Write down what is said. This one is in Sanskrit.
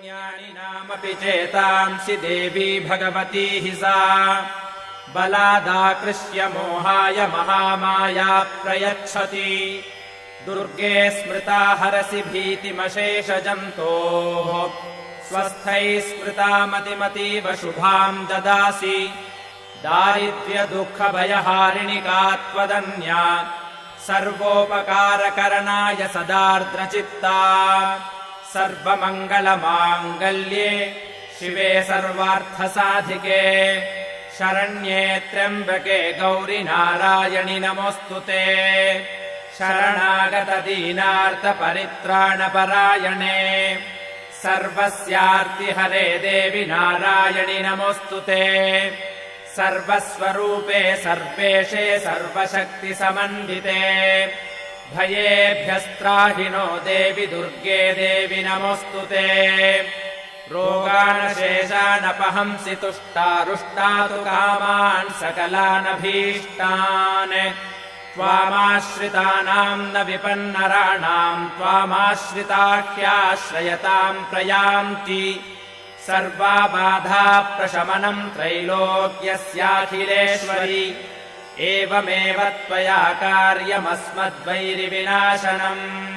शरण्यानि नामपि चेतांसि देवी भगवती हि सा बलादाकृष्य मोहाय महामाया प्रयच्छति दुर्गे स्मृता हरसि भीतिमशेषजन्तोः स्वस्थैः स्मृता मतिमतीव शुभाम् ददासि दारिद्र्यदुःखभयहारिणिका त्वदन्या सर्वोपकारकरणाय सदार्द्रचित्ता सर्वमङ्गलमाङ्गल्ये शिवे सर्वार्थसाधिके शरण्ये त्र्यम्बके गौरि नारायणि नमोऽस्तु ते शरणागतदीनार्तपरित्राणपरायणे सर्वस्यार्तिहरे देवि नारायणि नमोऽस्तु ते सर्वस्वरूपे सर्वेशे सर्वशक्तिसमन्विते भयेभ्यस्त्राहिनो देवि दुर्गे देवि नमोऽस्तु ते रोगानशेषानपहंसि तुष्टारुष्टातु कामान् सकलानभीष्टान् त्वामाश्रितानाम् न विपन्नराणाम् त्वामाश्रिताह्याश्रयताम् प्रयान्ति सर्वाबाधा प्रशमनम् त्रैलोक्यस्याखिलेश्वरि एवमेव त्वया कार्यमस्मद्वैरिविनाशनम्